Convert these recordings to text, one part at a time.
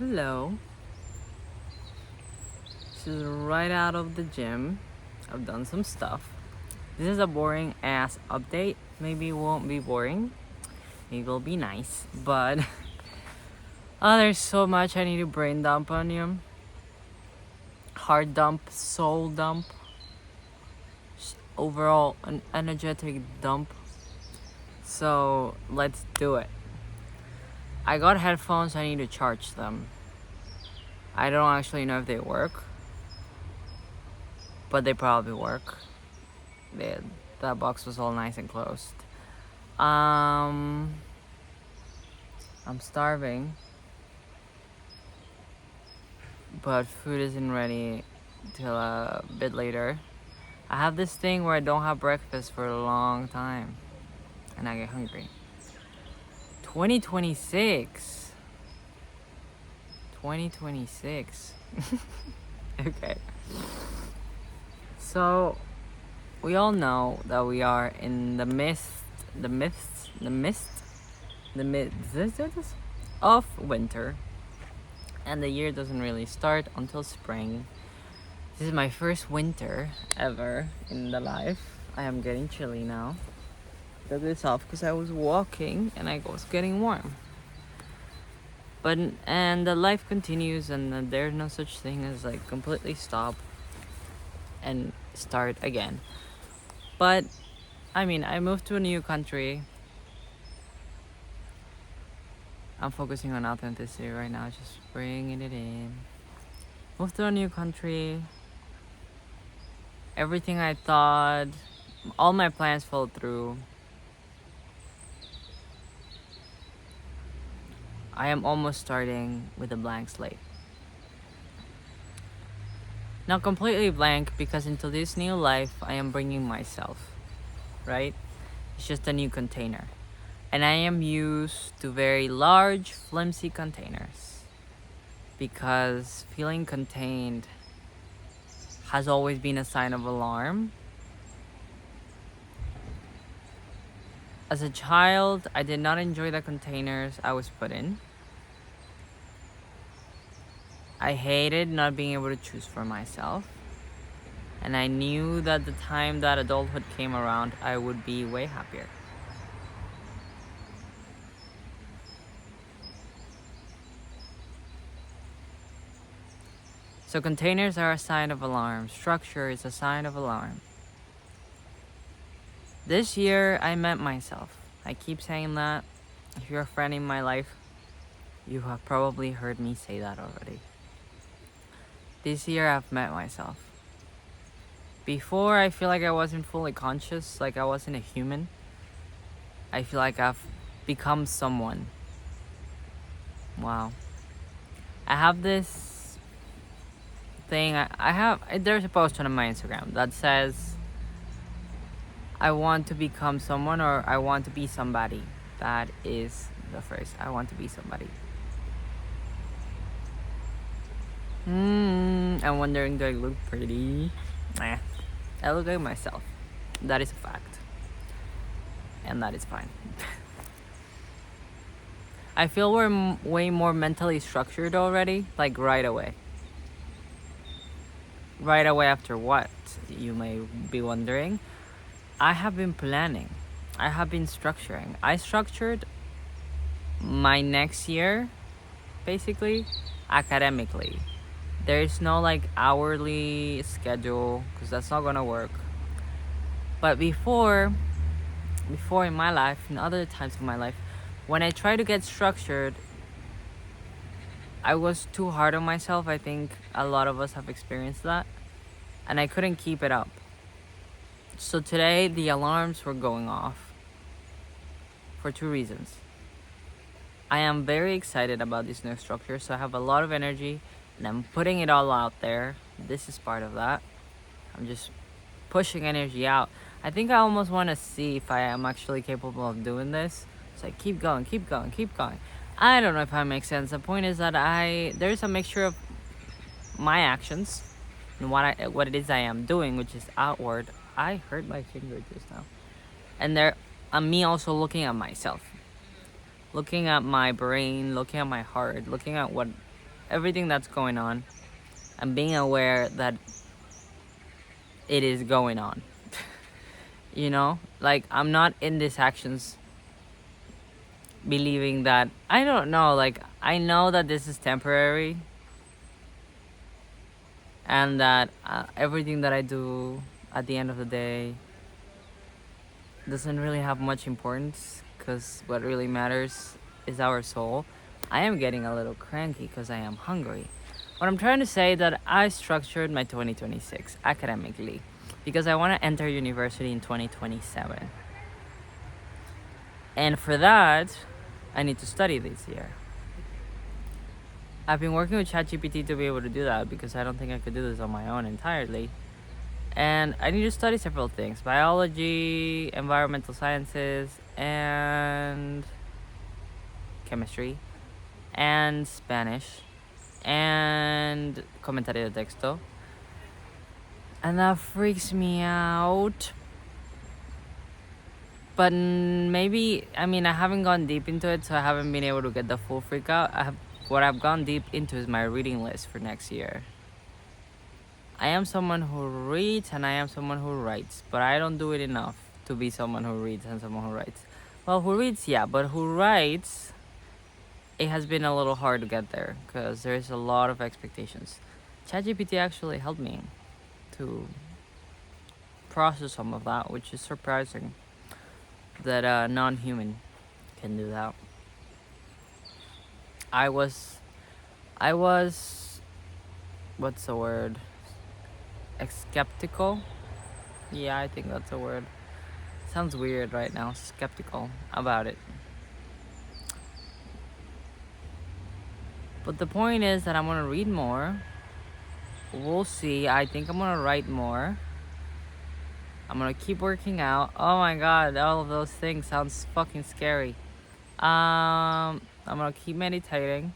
Hello. This is right out of the gym. I've done some stuff. This is a boring ass update. Maybe it won't be boring. Maybe it'll be nice. But there's so much I need to brain dump on you. Heart dump, soul dump, overall an energetic dump. So let's do it. I got headphones, I need to charge them. I don't actually know if they work, but they probably work. That box was all nice and closed. I'm starving, but food isn't ready till a bit later. I have this thing where I don't have breakfast for a long time, and I get hungry. 2026. 2026. Okay. So, we all know that we are in the midst of winter, and the year doesn't really start until spring. This is my first winter ever in the life. I am getting chilly now. Took this off because I was walking and I was getting warm. And the life continues, and there's no such thing as like completely stop and start again. But I mean, I moved to a new country. I'm focusing on authenticity right now, just bringing it in. Moved to a new country. Everything I thought, all my plans fell through. I am almost starting with a blank slate. Not completely blank, because into this new life, I am bringing myself, right? It's just a new container. And I am used to very large, flimsy containers, because feeling contained has always been a sign of alarm. As a child, I did not enjoy the containers I was put in. I hated not being able to choose for myself. And I knew that the time that adulthood came around, I would be way happier. So containers are a sign of alarm. Structure is a sign of alarm. This year, I met myself. I keep saying that. If you're a friend in my life, you have probably heard me say that already. This year, I've met myself. Before, I feel like I wasn't fully conscious, like I wasn't a human. I feel like I've become someone. Wow. I have this thing, there's a post on my Instagram that says, I want to become someone, or I want to be somebody. That is the phrase. I want to be somebody. I'm wondering, do I look pretty? Nah. I look like myself. That is a fact. And that is fine. I feel we're way more mentally structured already, like right away. Right away after what, you may be wondering. I have been planning. I have been structuring. I structured my next year, basically, academically. There is no like hourly schedule, because that's not gonna work. But before in my life, in other times of my life, when I try to get structured, I was too hard on myself. I think a lot of us have experienced that, and I couldn't keep it up. So today the alarms were going off for two reasons. I am very excited about this new structure, so I have a lot of energy and I'm putting it all out there. This is part of that. I'm just pushing energy out. I think I almost want to see if I am actually capable of doing this. So I keep going. I don't know if that makes sense. The point is that there's a mixture of my actions and what it is I am doing, which is outward. I hurt my finger just now. And me also looking at myself. Looking at my brain, looking at my heart, looking at what everything that's going on and being aware that it is going on. You know, like I'm not in these actions believing that, I don't know, like I know that this is temporary and that everything that I do at the end of the day doesn't really have much importance, because what really matters is our soul. I am getting a little cranky because I am hungry. What I'm trying to say that I structured my 2026 academically because I want to enter university in 2027. And for that, I need to study this year. I've been working with ChatGPT to be able to do that because I don't think I could do this on my own entirely. And I need to study several things: biology, environmental sciences, and chemistry, and Spanish, and comentario de texto. And that freaks me out. But maybe, I mean, I haven't gone deep into it, so I haven't been able to get the full freak out. What I've gone deep into is my reading list for next year. I am someone who reads and I am someone who writes, but I don't do it enough to be someone who reads and someone who writes. Well, who reads, yeah, but who writes, it has been a little hard to get there because there's a lot of expectations. ChatGPT actually helped me to process some of that, which is surprising that a non-human can do that. I was, what's the word? Skeptical? Yeah, I think that's a word. Sounds weird right now, skeptical about it. But the point is that I'm gonna read more. We'll see. I think I'm gonna write more. I'm gonna keep working out. Oh my god, all of those things sounds fucking scary. I'm gonna keep meditating.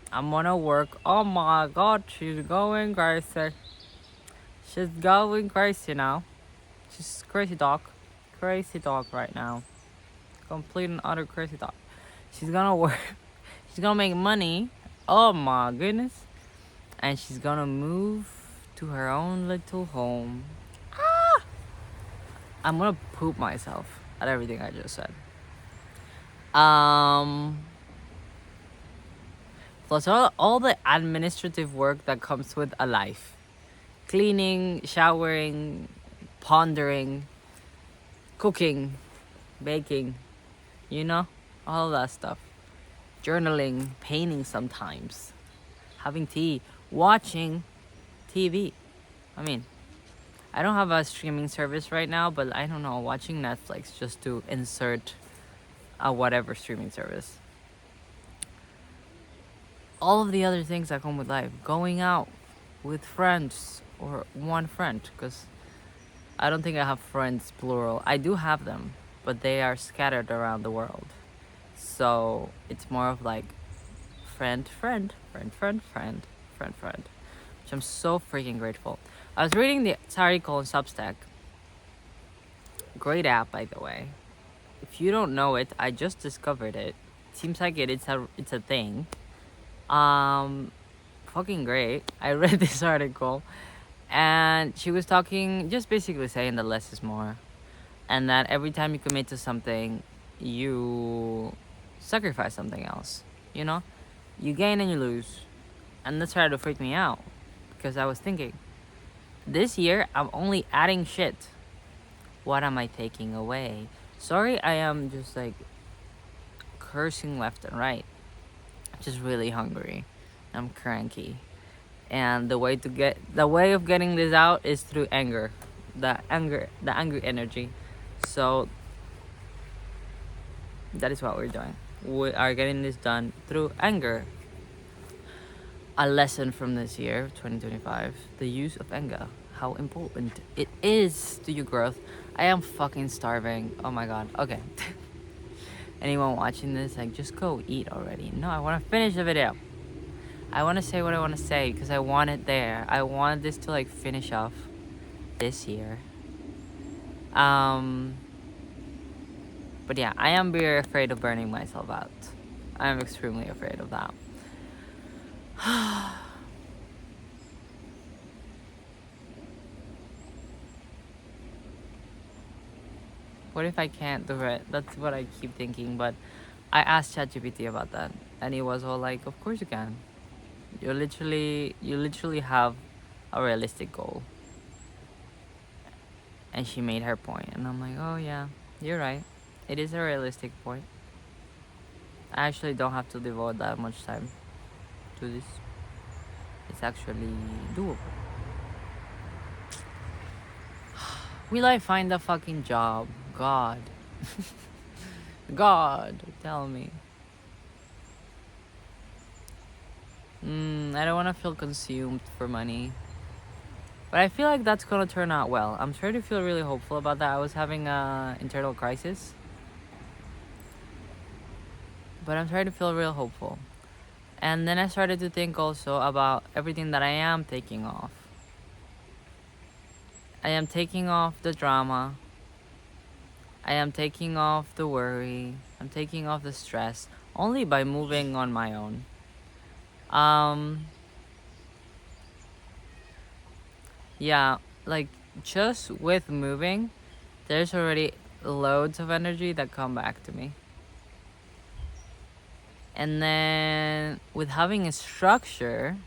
I'm gonna work. Oh my god, she's going crazy. She's going crazy now. She's crazy dog. Crazy dog right now. Complete and utter crazy dog. She's gonna work. She's gonna make money. Oh my goodness. And she's gonna move to her own little home. Ah! I'm gonna poop myself at everything I just said. Plus all the administrative work that comes with a life. Cleaning, showering, pondering, cooking, baking, you know, all that stuff. Journaling, painting sometimes, having tea, watching TV. I mean, I don't have a streaming service right now, but I don't know, watching Netflix just to insert a whatever streaming service. All of the other things that come with life, going out with friends or one friend, because I don't think I have friends plural. I do have them, but they are scattered around the world. So it's more of like friend, friend, friend, friend, friend, friend, friend, which I'm so freaking grateful. I was reading the article on Substack. Great app, by the way. If you don't know it, I just discovered it. Seems like it's a thing. Fucking great. I read this article, and she was talking, just basically saying that less is more, and that every time you commit to something, you sacrifice something else. You know, you gain and you lose, and that started to freak me out because I was thinking, this year I'm only adding shit. What am I taking away? Sorry, I am just like cursing left and right. I'm just really hungry. I'm cranky. And the way of getting this out is through anger. The angry energy. So that is what we're doing. We are getting this done through anger. A lesson from this year, 2025, the use of anger. How important it is to your growth. I am fucking starving. Oh my god. Okay. Anyone watching this, like, just go eat already. No, I want to finish the video. I want to say what I want to say because I want it there. I want this to like finish off this year. But yeah, I am very afraid of burning myself out. I am extremely afraid of that. What if I can't do it? That's what I keep thinking. But I asked ChatGPT about that, and he was all like, "Of course you can. You literally have a realistic goal." And she made her point, and I'm like, "Oh yeah, you're right. It is a realistic point. I actually don't have to devote that much time to this. It's actually doable." Will I find a fucking job? God. God, tell me. I don't want to feel consumed for money. But I feel like that's gonna turn out well. I'm starting to feel really hopeful about that. I was having a internal crisis, but I'm starting to feel real hopeful. And then I started to think also about everything that I am taking off. I am taking off the drama. I am taking off the worry. I'm taking off the stress only by moving on my own. Um, yeah, like just with moving, there's already loads of energy that come back to me. And then with having a structure,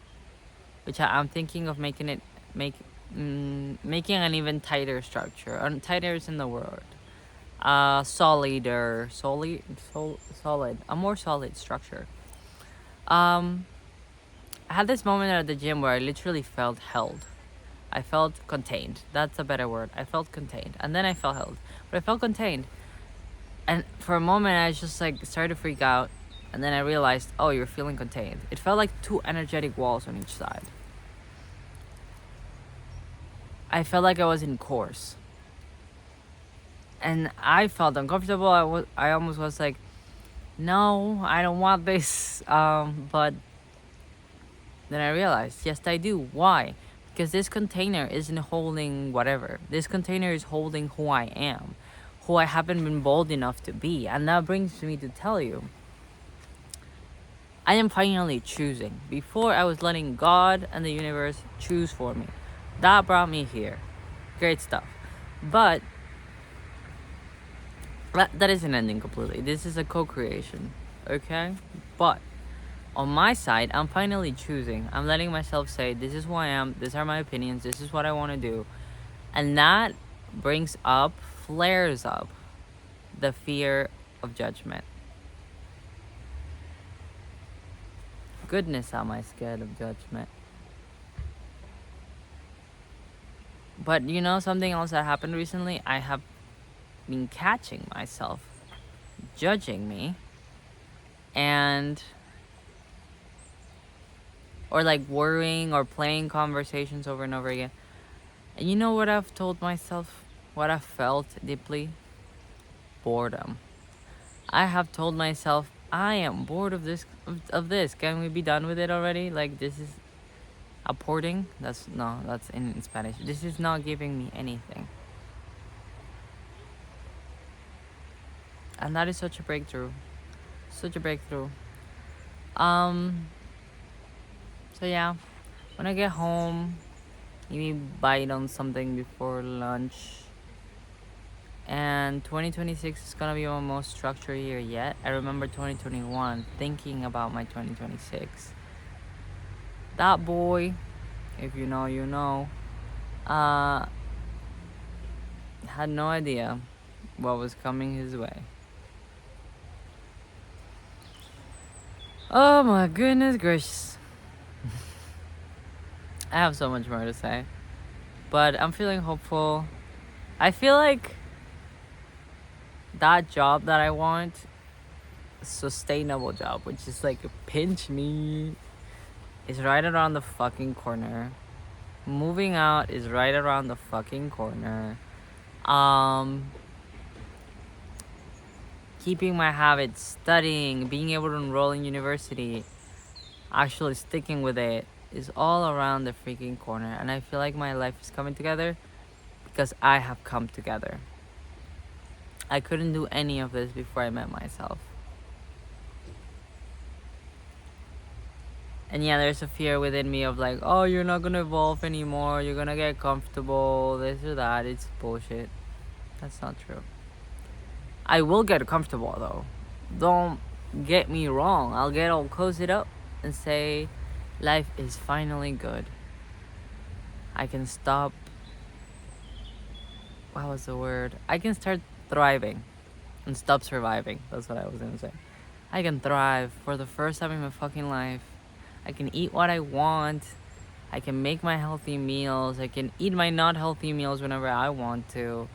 which I'm thinking of making an even tighter structure. Tighter is in the word. Solid, a more solid structure. I had this moment at the gym where I literally felt held. I felt contained. That's a better word. I felt contained, and then I felt held, but I felt contained. And for a moment, I just like started to freak out, and then I realized, oh, you're feeling contained. It felt like two energetic walls on each side. I felt like I was in course, and I felt uncomfortable. I almost was like, no, I don't want this. But then I realized, yes, I do. Why? Because this container isn't holding whatever. This container is holding who I am, who I haven't been bold enough to be. And that brings me to tell you, I am finally choosing. Before, I was letting God and the universe choose for me. That brought me here. Great stuff. But that isn't ending completely. This is a co-creation. Okay? But on my side, I'm finally choosing. I'm letting myself say, this is who I am, these are my opinions, this is what I want to do. And that flares up the fear of judgment. Goodness, am I scared of judgment. But you know something else that happened recently? I have been catching myself judging me and or like worrying or playing conversations over and over again. And you know what I've told myself? What I felt deeply? Boredom. I have told myself, I am bored of this. Can we be done with it already? Like, this is aporting. That's in Spanish. This is not giving me anything. And that is such a breakthrough. Such a breakthrough. So yeah, when I get home, maybe bite on something before lunch. And 2026 is gonna be my most structured year yet. I remember 2021 thinking about my 2026. That boy, if you know, you know, had no idea what was coming his way. Oh my goodness gracious. I have so much more to say. But I'm feeling hopeful. I feel like that job that I want, sustainable job, which is like pinch me, is right around the fucking corner. Moving out is right around the fucking corner. Keeping my habits, studying, being able to enroll in university, actually sticking with it is all around the freaking corner. And I feel like my life is coming together because I have come together. I couldn't do any of this before I met myself. And yeah, there's a fear within me of like, oh, you're not gonna evolve anymore, you're gonna get comfortable, this or that. It's bullshit. That's not true. I will get comfortable though. Don't get me wrong. I'll get all cozied up and say, life is finally good. I can stop. What was the word? I can start thriving and stop surviving. That's what I was gonna say. I can thrive for the first time in my fucking life. I can eat what I want. I can make my healthy meals. I can eat my not healthy meals whenever I want to.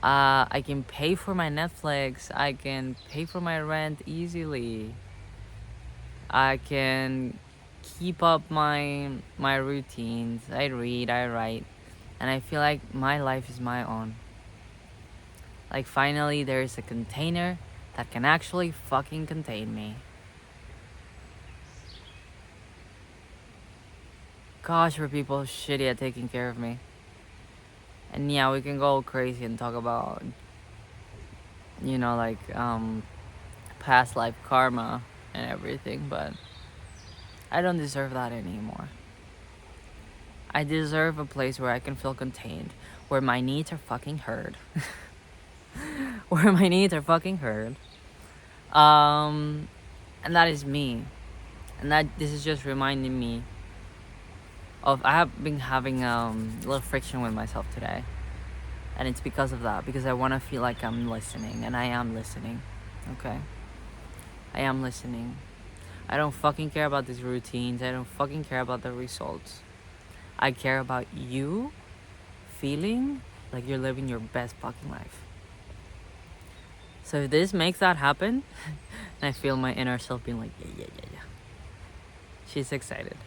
I can pay for my Netflix. I can pay for my rent easily. I can keep up my routines. I read, I write, and I feel like my life is my own. Like finally there is a container that can actually fucking contain me. Gosh, were people shitty at taking care of me. And yeah, we can go crazy and talk about, like past life karma and everything, but I don't deserve that anymore. I deserve a place where I can feel contained, where my needs are fucking heard. Where my needs are fucking heard. And that is me. And that this is just reminding me of I have been having a little friction with myself today. And it's because of that, because I want to feel like I'm listening, and I am listening. Okay? I am listening. I don't fucking care about these routines. I don't fucking care about the results. I care about you feeling like you're living your best fucking life. So if this makes that happen, and I feel my inner self being like, yeah. She's excited.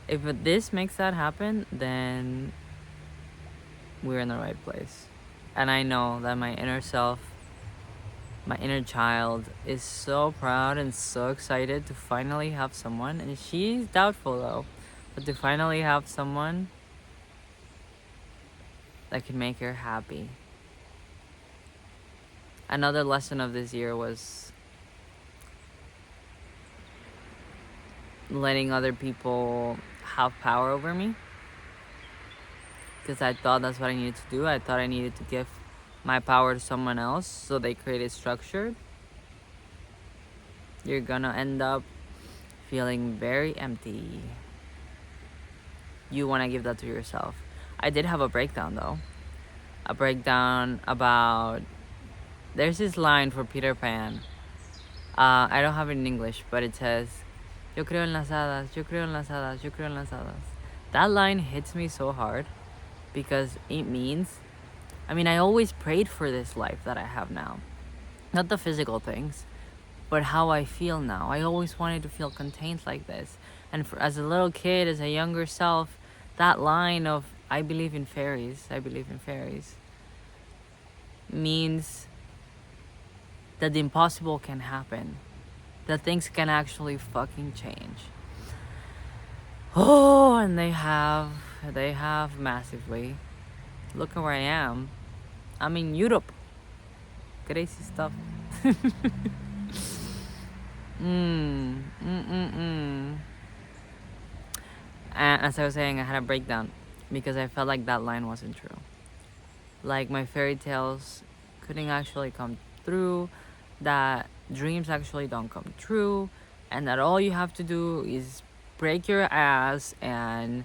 If this makes that happen, then we're in the right place. And I know that my inner self, my inner child, is so proud and so excited to finally have someone. And she's doubtful though, but to finally have someone that can make her happy. Another lesson of this year was letting other people have power over me, because I thought that's what I needed to do. I thought I needed to give my power to someone else so they created structure. You're gonna end up feeling very empty. You want to give that to yourself. I did have a breakdown though. A breakdown about, there's this line for Peter Pan. I don't have it in English, but it says, yo creo en las hadas, yo creo en las hadas, yo creo en las hadas. That line hits me so hard because it means, I always prayed for this life that I have now. Not the physical things, but how I feel now. I always wanted to feel contained like this. And as a little kid, as a younger self, that line of, I believe in fairies, means that the impossible can happen. That things can actually fucking change. Oh, and they have massively. Look at where I am. I'm in Europe. Crazy stuff. And as I was saying, I had a breakdown because I felt like that line wasn't true. Like my fairy tales couldn't actually come through, that dreams actually don't come true, and that all you have to do is break your ass and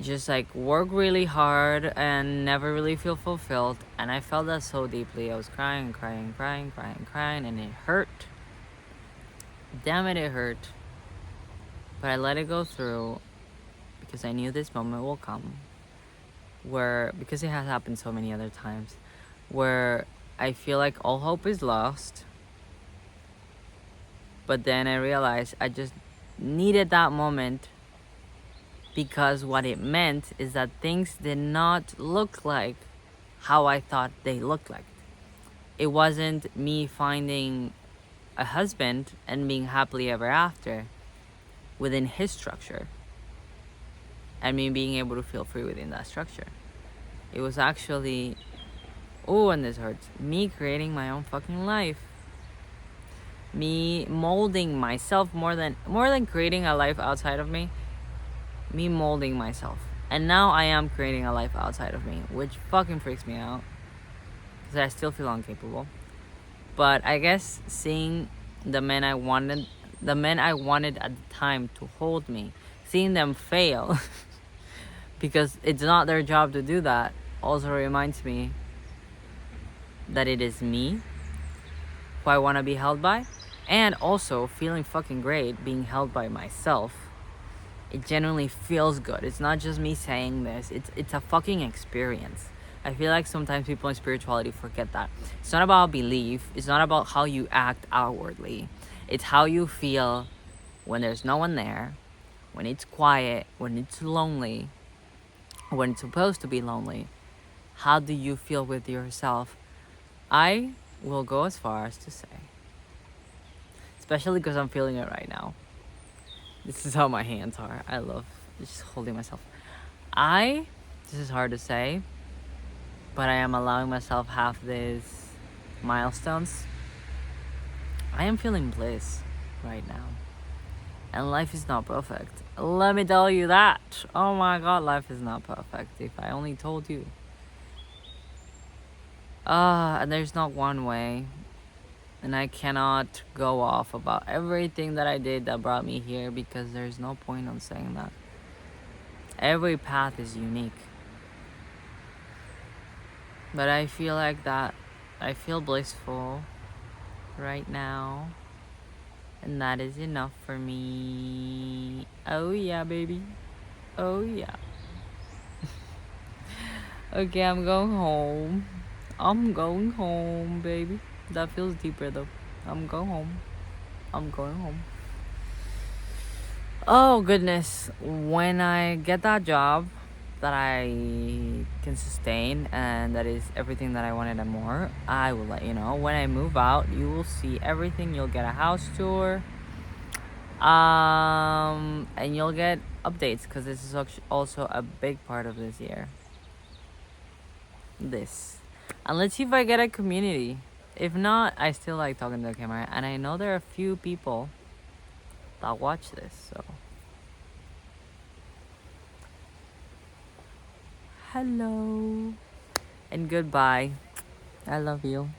just like work really hard and never really feel fulfilled. And I felt that so deeply. I was crying, and it hurt. Damn it, it hurt. But I let it go through because I knew this moment will come where, because it has happened so many other times, where I feel like all hope is lost. But then I realized I just needed that moment, because what it meant is that things did not look like how I thought they looked like. It wasn't me finding a husband and being happily ever after within his structure and me being able to feel free within that structure. It was actually, oh, and this hurts, me creating my own fucking life. me molding myself more than creating a life outside of me. Me molding myself, and now I am creating a life outside of me, which fucking freaks me out because I still feel incapable. But I guess seeing the men I wanted at the time to hold me, seeing them fail because it's not their job to do that, also reminds me that it is me who I want to be held by, and also feeling fucking great being held by myself. It genuinely feels good. It's not just me saying this. It's a fucking experience. I feel like sometimes people in spirituality forget that. It's not about belief. It's not about how you act outwardly. It's how you feel when there's no one there, when it's quiet, when it's lonely, when it's supposed to be lonely. How do you feel with yourself? I will go as far as to say, especially because I'm feeling it right now. This is how my hands are. I love just holding myself. This is hard to say, but I am allowing myself have these milestones. I am feeling bliss right now. And life is not perfect. Let me tell you that. Oh my god, life is not perfect. If I only told you. And there's not one way. And I cannot go off about everything that I did that brought me here because there's no point on saying that. Every path is unique. But I feel like that. I feel blissful right now. And that is enough for me. Oh yeah, baby. Oh yeah. Okay, I'm going home. I'm going home, baby. That feels deeper though. I'm going home. I'm going home. Oh goodness. When I get that job that I can sustain and that is everything that I wanted and more, I will let you know. When I move out, you will see everything. You'll get a house tour. And you'll get updates because this is also a big part of this year. And let's see if I get a community. If not, I still like talking to the camera, and I know there are a few people that watch this, so hello and goodbye. I love you.